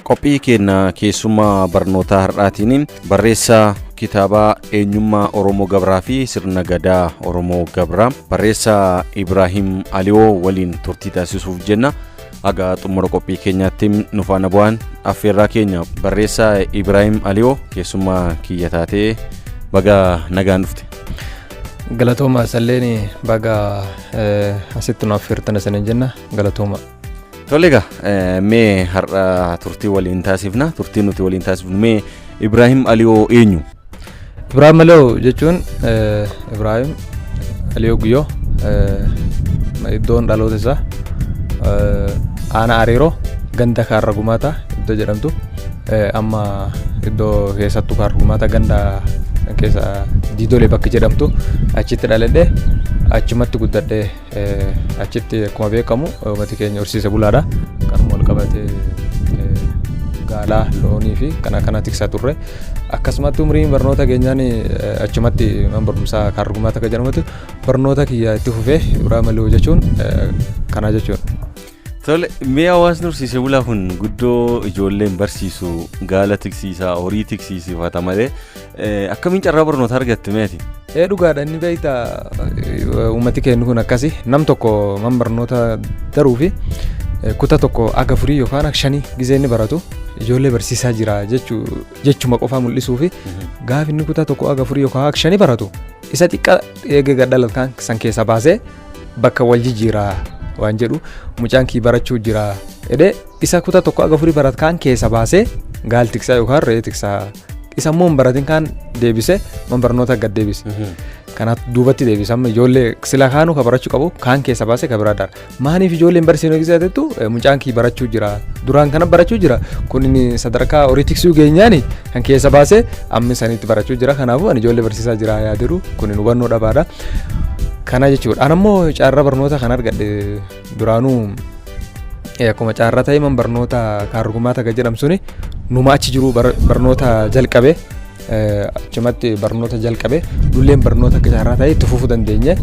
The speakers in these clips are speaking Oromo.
qophii keenya keessummaa barnoota har'aatiin barreessaa kitaaba eenyummaa Oromoo Gabraa fi sirna gadaa Oromoo Gabraa barreessaa Ibrahim Aliyoo waliin turtii taasisuuf jenna. Aga xumura qophii keenyaatti nu faana bu'aan affeerraa keenya barreessaa Ibrahim Aliyoo keessummaa kiyya taatee baga nagaan dhufte. Galatooma salleeni baga asitti nu affeertan sanin jenna galatooma. Tolega mee har'a turtii waliin taasifna. Turtii nuti waliin taasifnu mee Ibrahim Aliyoo eenyu? Ibrahim Aliyoo jechuun Ibrahim Aliyoo Guyyoo iddoon dhaloota isaa Aana Areeroo ganda Kaarra Gumaata iddoo jedhamtu amma iddoo keessattuu Kaarra Gumaata ganda keessa Diidolee bakka jedhamtu achitti dhaladhee achumatti guddadhee achitti akkuma beekamu uummati keenya horsiise bulaadha. Kanuma wal qabatee gaalaa loonii fi kana tiksaa turre akkasumatti umriin barnoota keenyaan achumatti mana barumsaa Kaarra Gumaata kan jedhamutti barnoota kiyya itti fufee Ibrahim Aliyoo jechuun kana jechuudha. Tole mee hawaasni horsiise bulaa kun guddoo ijoolleen barsiisu gaala tiksiisaa horii tiksiisifata malee akkamiin carraa barnoota argatte meeti? Dhugaadha inni beektaa uummati keenya kun akkasi nam tokko man barnoota daruu fi kutaa tokko aga furii yookaan aga shanii gizee inni baratu ijoollee barsiisaa jira jechuma qofaa mul'isuu fi gaaf inni kutaa tokko aga furii yookaan aga shanii baratu isa xiqqaa eega gadhalatkaan san keessa baasee bakka wal jijjiiraa waan jedhu mucaan kii barachuu jira edee isa kutaa tokko aga furii barat kaan keessa baasee gaal tiksaa yookaan re'ee tiksaa isa immoo baratin kaan deebisee man barnoota gad deebise. Kanaaf duubatti deebise amma ijoollee sila kaanuu ka barachuu qabu kaan keessa baasee ka biraadhaan maaniif ijoolleen barsiisuu gisaattu mucaan kii barachuu jira duraan kana barachuu jira kun inni sadarkaa horii tiksuu geenyaani kan keessa baasee amma sanitti barachuu jira kanaafuu ani ijoollee barsiisaa jira yaadiru kun hubannoo dhabaadha. Kana jechuudha. Ani ammoo carraa barnoota kan argadhe duraanuu akkuma carraa ta'e man barnoota Kaarra Gumaata kan jedhamu suni numa achi jiru barnoota jalqabe achumatti barnoota jalqabe dulleen barnoota akka carraa ta'e itti fufuu dandeenye.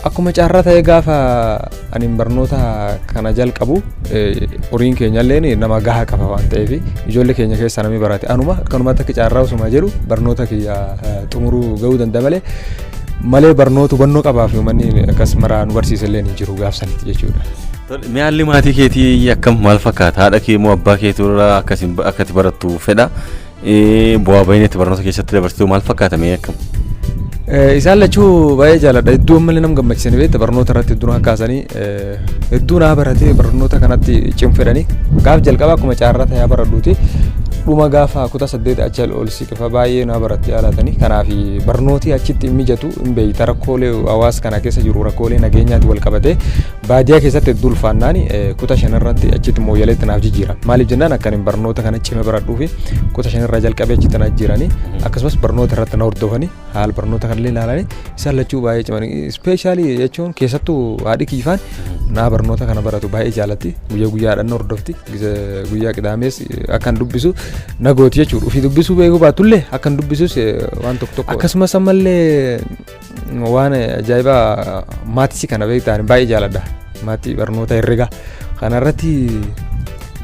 Akkuma carraa ta'e gaafa ani barnoota kana jalqabu horiin keenyallee nama gahaa qaba waan ta'eef ijoollee keenya keessaa namni barate anuma akkanumatti akka carraa osuma jedhu barnoota kiyya xumuruu gahuu danda'a malee barnoota hubannoo qabaaf uummanni akkas maraa nu barsiisallee ni jiru gaafsanitti jechuudha. Mee haalli maatii keetii akkam maal fakkaata? Haadha kee moo abbaa keetii irraa akkati barattu fedha? Bu'aa baay'inatti barnoota keessatti dabarsitu maal fakkaata mee akkam? Isaan lachuu baay'ee jaaladha. Iddoo ammallee nama gammachiisanii beekta barnoota irratti hedduu hakkaasanii hedduu naa baratee barnoota kanatti cimfedhanii gaaf jalqaba akkuma carraa ta'ee baradhuuti. Dhuma gaafa kutaa 8 achi ol siqifa baay'ee naa barattee yaalatanii kanaaf barnooti achitti mijatu hin beeyta rakkoolee hawaasa kana keessa jiru rakkoolee nageenyaatti wal qabatee baadiyyaa keessatti hedduu ulfaannaan kutaa 5 irratti achitti mooyyaleetti naaf jijjiira. Maaliif jennaan akka ani barnoota kana cimee baradhuu fi kutaa 5 irraa jalqabee achitti na jijjiiranii akkasumas barnoota irratti na hordofanii haala barnoota kanallee ilaalanii isaan lachuu baay'ee cimanii ispeeshaalii jechuun keessattuu haadhi kiifaan naa barnoota kana baratu baay'ee jaalatti guyyaa guyyaadhaan hordofti guyyaa qidaamees akkan dubbisu nagooti jechuudha. Ofii dubbisuu beekuu baatullee akkan dubbisus waan tokko akkasumas ammallee waan ajaa'ibaa maatii kana beektaan baay'ee jaaladha. Maatii barnoota herrega kanarratti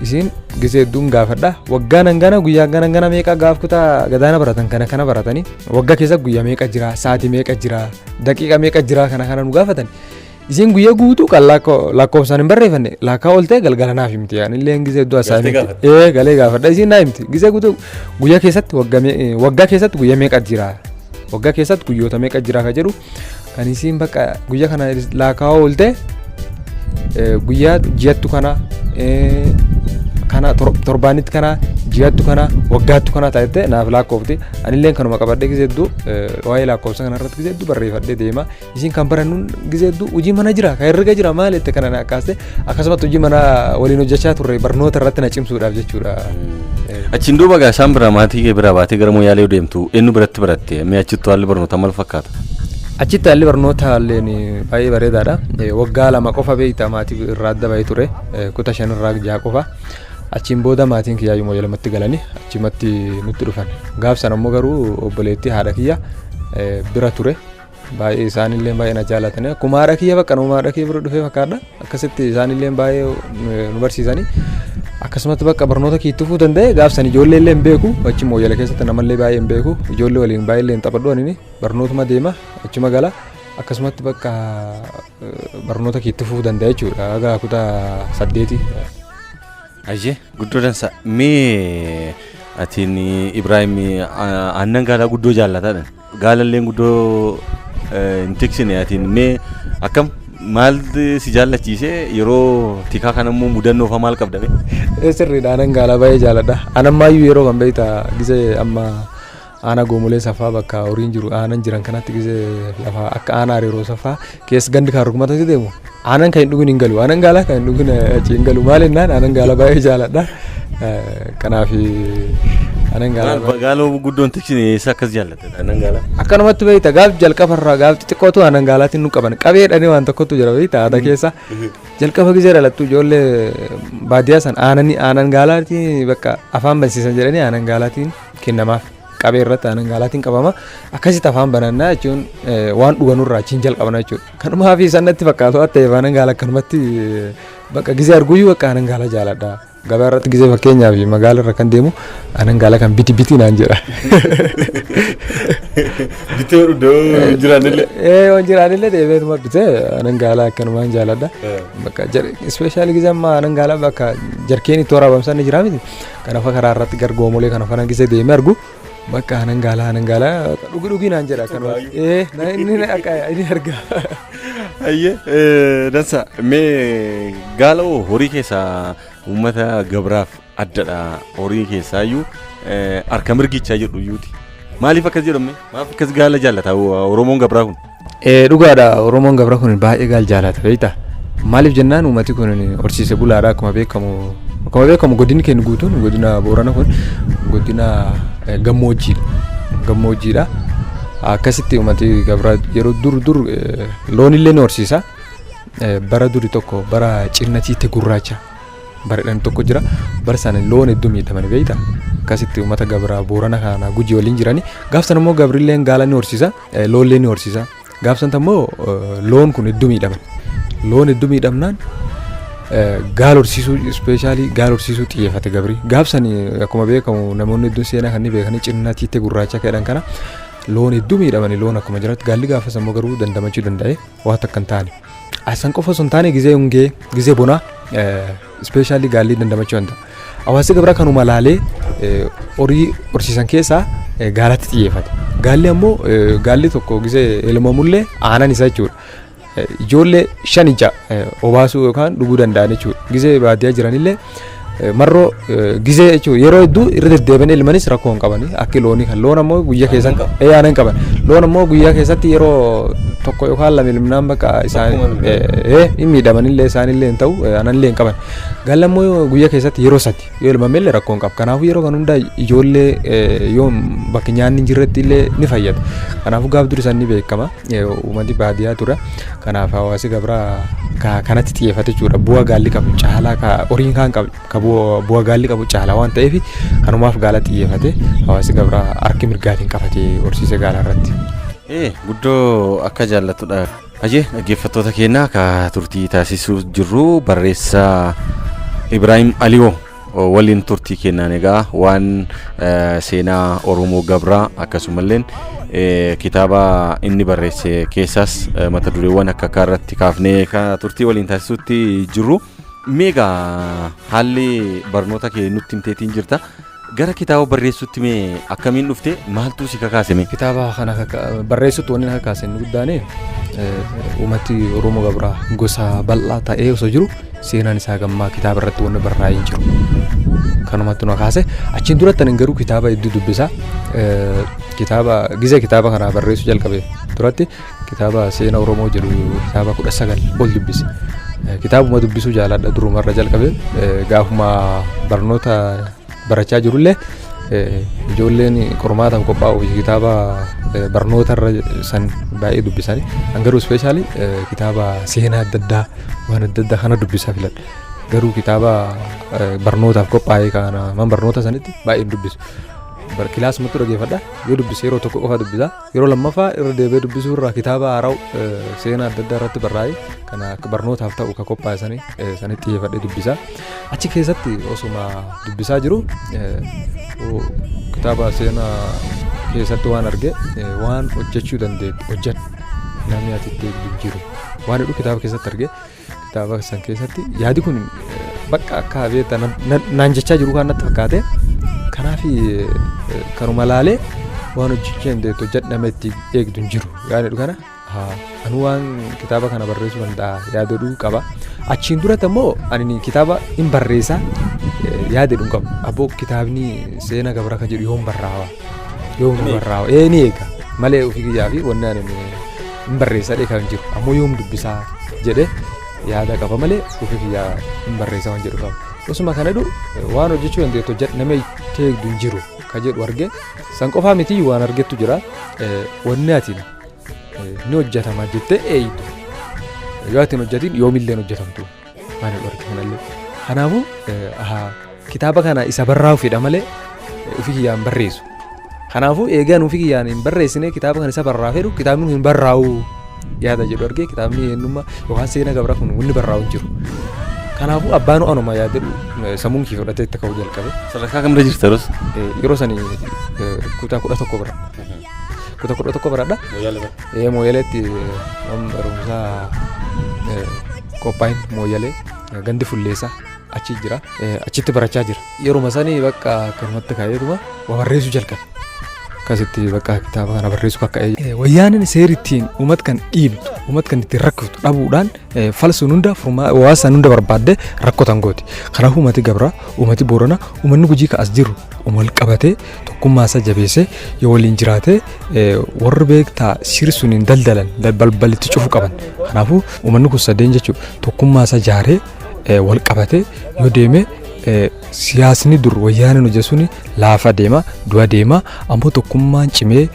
isin gisee hedduun gaafadha. Waggaan hangana guyyaa hangana meeqa gaaf kutaa gadaana baratan kana baratanii waggaa keessa guyyaa meeqa jira sa'aatii meeqa jira daqiiqa meeqa jira kana nu gaafatan. Isin guyyaa guutuu kan lakkoofsaan hin barreeffanne lakkaa ooltee galgala naaf himti anillee gisee hedduu asaayimenti galee gaafadha isin naa himti gisee guutuu guyyaa keessatti waggaa keessatti guyyaa meeqa jira waggaa keessatti guyyoota meeqa jira ka jedhu kan isin bakka guyyaa kana lakkaa ooltee guyyaa ji'attu kana torbaanitti kana ji'attu kana waggaattu kana taa'ettee naaf lakkoofti anillee kanuma qabadhee gisee hedduu waa'ee lakkoofsa kanarratti gisee hedduu barreeffadhee deema isin kan barannuun gisee hedduu hojii mana jira kan herrega jira maal jette kana na akkaaste akkasumatti hojii mana waliin hojjechaa turre barnoota irratti na cimsuudhaaf jechuudha. Achiin duuba gaasaan bira maatii kee bira baatee gara mooyyaalee deemtu eenyu biratti baratte mee achitti haalli barnoota maal fakkaata? Achitti haalli barnoota baay'ee bareedaadha. Waggaa 2 qofa beektaa maatii irraa adda bahee ture kutaa 5 irraa 6 qofa. Achiin booda maatiin kiyyaa immoo lamatti galanii achimatti nutti dhufan. Gaaf sana immoo garuu obboleettii haadha kiyya bira ture. Baay'ee isaanillee baay'ee na jaallatanii akkuma haadha kiyya bakka nama haadha kiyya bira dhufee fakkaadha. Akkasitti isaanillee baay'ee nu barsiisanii akkasumatti bakka barnoota kee itti fufuu danda'e gaafsan ijoollee illee hin beeku achi mooyyala keessatti namallee baay'ee hin beeku ijoollee waliin baay'ee illee hin taphadhu ani barnootuma deema achuma gala akkasumatti bakka barnoota kee itti fufuu danda'a jechuudha haga kutaa 8. Ayyee guddoo dansa mee atiin Ibraahim aannan gaalaa guddoo jaallatadha gaalallee guddoo hin tiksine atiin mee akkam maal si jaallachiise yeroo tikaa kanammoo mudannoo fa maal qabdame? Sirriidha aannan gaalaa baay'ee jaalladha aanamaayyuu yeroo kan beekta gisee amma aanaa goomolee safaa bakka horiin jiru aanan jiran kanatti gisee lafa akka aanaa hariiroo safaa keessa gandi kan rukumatatti deemu aanan kan hin dhugin hin galu aanan gaalaa kan hin dhugin achi hin galu maal jennaan aannan gaalaa baay'ee jaalladha kanaaf aannan gaalaa gaaloo guddoon tiksine eessa akkas jaallatte aannan gaalaa akkanumatti beekta gaaf jalqabarraa gaaf xixiqqootu aannan gaalaatiin nu qaban qabeedhanii waan tokkotu jira beekta aadaa keessa jalqaba gisee dhalattu ijoollee baadiyyaa san aannan gaalaatiin bakka afaan bansiisan jedhanii aannan gaalaatiin kennamaaf qabee irratti aannan gaalaatiin qabama akkasitti afaan banannaa jechuun waan dhuganurraa achiin jalqabna jechuudha kanumaa fi sanatti fakkaatu akka ta'eef aannan gaalaa akkanumatti bakka gisee arguuyyuu bakka aannan gaalaa jaaladha gabaa irratti gisee fakkeenyaaf magaala irra kan deemu aannan gaalaa kan biti naan jedha. Bitee dhudhoo jiraanillee. Waan jiraanillee deebi'eetuma bitee aannan gaalaa akkanumaan jaaladha bakka ispeeshaali gisee amma aannan gaalaa bakka jarkeen itti waraabamsan ni jira miti kanaaf karaa irratti gargoomolee kana fana gisee deemee argu. Bakka aannan gaalaa dhugi naan jedha akkanuma inni arga. Ayyee dansa mee gaaloo horii keessaa uummata gabraaf addadha horii keessaayyuu harka mirgichaa jedhu iyyuuti maaliif akkas jedhamme maaf akkas gaala jaallata Oromoon gabraa kun? Dhugaadha Oromoon gabraa kun baay'ee gaala jaallata beektaa maaliif jennaan uummati kun horsiise bulaadha akkuma beekamu godinni keenya guutuun godina Boorana kun godina gammoojjiidha akkasitti uummati gabraa yeroo dur loonillee ni horsiisa bara duri tokko bara cinnatiitti gurraacha bareedan tokko jira bara sana loon hedduu miidhamanii beekta akkasitti uummata gabraa Boorana kana Gujii waliin jiranii gaafsan immoo gabrilleen gaala ni horsiisa loonillee ni horsiisa gaafsan immoo loon kun hedduu miidhamnaan gaala horsiisuu ispeeshaalii gaala horsiisuu xiyyeeffate gabrii gaafsan akkuma beekamu namoonni hedduun seenaa kan ni beekanii cinnatiitti gurraacha jedhan kana loon hedduu miidhamanii loon akkuma jiratti gaalli gaafas immoo garuu dandamachuu danda'e waan akka hin taane asan qofa osoo hin taane gisee hongee gisee bonaa ispeeshaalii gaalli dandamachuu danda'a hawaasni gabraa kanuma laalee horii horsiisan keessaa gaalatti xiyyeeffate gaalli ammoo gaalli tokko gisee elmamullee aanan isaa jechuudha ijoollee 5 obaasuu yookaan dhuguu danda'an jechuudha gisee baadiyyaa jiranillee marroo gisee jechuudha yeroo hedduu irra deddeebiin ilmanis rakkoo hin qabani akka loonii kan loon ammoo guyyaa keessan aanan qaban loon ammoo guyyaa keessatti yeroo tokko yookaan lama ilminaan bakka isaan hin miidhamanillee isaanillee hin ta'u aananillee hin qaban gaalli ammoo guyyaa keessatti yeroo 3 yoo ilmamellee rakkoo hin qabu kanaafuu yeroo kan hundaa ijoollee yoo bakki nyaanni hin jirretti illee ni fayyada kanaafuu gaaf duri isaan ni beekama uummati baadiyyaa ture kanaaf hawaasi gabraa kanatti xiyyeeffate jechuudha bu'aa gaalli qabu caalaa horiin kaan qabu bu'aa gaalli qabu caalaa waan ta'eef kanumaaf gaala xiyyeeffate hawaasi gabraa harki mirgaatiin qabate horsiise gaalaa irratti. Guddoo akka jaallattudha. Ajee dhaggeeffattoota keenyaa ka turtii taasisuu jirru barreessaa Ibraahim Aliyoo waliin turtii kennaan egaa waan seenaa Oromoo gabraa akkasumallee kitaaba inni barreesse keessaas mata dureewwan akka irratti kaafnee ka turtii waliin taasisuutti jirru meegaa haalli barnoota kee nutti himteetiin jirta gara kitaaba barreessuutti mee akkamiin dhufte maaltu si kakaaseme? Kitaaba kana barreessuutti wanni kakaase inni guddaane uummati Oromoo gabraa gosa bal'aa ta'ee osoo jiru seenaan isaa gammaa kitaaba irratti wanni barraa'ee jiru kanumatti nu kaase achiin duratti ani garuu kitaaba hedduu dubbisa kitaaba kana barreessuu jalqabe duratti kitaaba seenaa Oromoo jedhu kitaaba 19 ol dubbise kitaabuma dubbisuu jaaladha durumarra jalqabe gaafuma barnoota barachaa jirullee ijoolleen qormaataaf qophaa'u kitaaba barnoota irra san baay'ee dubbisani garuu ispeeshaalii kitaaba seenaa adda addaa waan adda addaa kana dubbisaa filadha garuu kitaaba barnootaaf qophaa'ee kana man barnoota sanitti baay'ee dubbisu kilaas matu dhageeffadha yoo dubbise yeroo tokko qofa dubbisa yeroo lammaffaa irra deebi'ee dubbisuu irraa kitaaba haaraa'u seenaa adda addaa irratti barraa'e kana akka barnootaaf ta'u ka qophaa'e sanitti xiyyeeffadhee dubbisa achi keessatti osuma dubbisaa jiru kitaaba seenaa keessatti waan arge waan hojjechuu dandeettu hojjedhu namni ati itti jiru waan jedhu kitaaba keessatti arge kitaaba san keessatti yaadi kun bakka akka beekta naan jechaa jiru kan natti fakkaate kanaaf karuma laalee waan hojjechuu dandeettu hojjedhu nama itti eegdu hin jiru yaadadhu kana anu waan kitaaba kana barreessuu danda'a yaadadhu qaba achiin duratti ammoo ani kitaaba hin barreessaa yaadadhu qabu aboo kitaabni seenaa gabraa kan jedhu yoom barraawa ni eega malee ofii kiyyaa fi wanni ani hin barreessaa kan jiru ammoo yoom dubbisaa jedhe yaada qaba malee ofii kiyyaa hin barreessaa waan jedhu qaba osuma kana jedhu waan hojjechuu dandeettu hojjedhu nama itti eegdu hin jiru ka jedhu arge san qofaa miti waan argettu jira wanni atiin ni hojjetama jettee eeyyitu yoo atiin hojjetiin yoomillee hojjetamtu waan jedhu arge kanallee kanaafuu kitaaba kana isa barraa'u fedha malee ofii kiyyaan barreessu kanaafuu eegaan ofii kiyyaan hin barreessine kitaaba kana isa barraa'u fedhu kitaabni hin barraa'u yaada jedhu arge kitaabni eenyummaa yookaan seenaa gabraa kun wanni barraa'u hin jiru kanaafuu abbaan anuma yaadadhu sammuun kii fudhatee itti ka'uu jalqabe. Sadarkaa kamira jirta yeroo yeroo sanii kutaa 11 bira. Kutaa 11 biradha. Mooyaleetti barumsaa qophaa'in mooyalee gandi fulleessaa achi jira achitti barachaa jira yeroo masanii bakka akkanumatti kaayeetuma waa barreessuu jalqabe. Akkasitti bakka kitaaba kana barreessuu kakka'ee wayyaaniin seerittiin uummata kan dhiibdu uummata kan ittiin rakkiftu dhabuudhaan falsuun hunda hawaasaan hunda barbaadde rakkotan gooti kanaafuu uummati gabraa uummati boorana uummanni gujii ka'as jiru wal qabatee tokkummaa isaa jabeessee yoo waliin jiraatee warri beektaa sirsuun daldalan balbalitti cufuu qaban kanaafuu uummanni kun sadeen jechuudha tokkummaa isaa jaaree wal qabatee yoo deeme siyaasni dur wayyaaniin hojjesuun laafa deema du'a deema ammoo tokkummaan cimee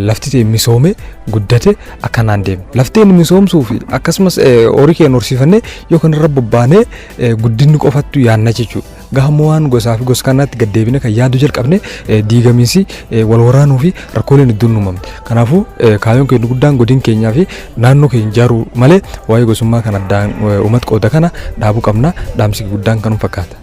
lafti misoome guddate akkanaan deema lafteen misoomsuu fi akkasumas horii keenya horsiifannee yookaan irra bobbaanee guddinni qofattu yaanna jechuudha gahammoo waan gosaa fi gosa kanaatti gaddeebine kan yaadu jalqabne diigamiinsi wal waraanuu fi rakkooleen hedduun uumamte kanaafuu kaayyoon keenya guddaan godina keenyaa fi naannoo keenya ijaaruu malee waa'ee gosummaa kan addaan uummata qooda kana dhaabuu qabna dhaamsi guddaan kanuma fakkaata.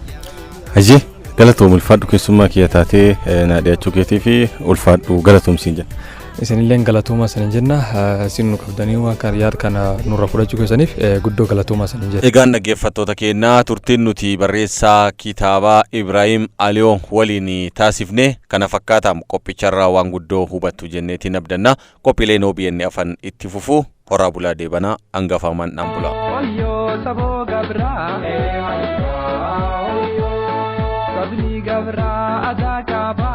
Haji galatoom ulfaadhu keessummaa kiyya taatee na dhiyaachuu keetii fi ulfaadhu galatoomsiin jenna. Isinillee galatooma isaanii jenna isin nu qabdanii waan kan yaad kana nurra fudhachuu keessaniif guddoo galatooma isaanii jenna. Egaan dhaggeeffattoota keenyaa turtiin nuti barreessaa kitaabaa Ibraahim Aliyoo waliin taasifne kana fakkaata qophicharraa waan guddoo hubattu jenneetiin abdanna qophiilee OBN afaan itti fufuu horaa bulaa deebanaa hangafaamaan dhaan bulaa. Gabra adakaba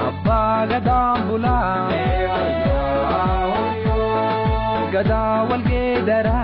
abba gadambula gada walgedara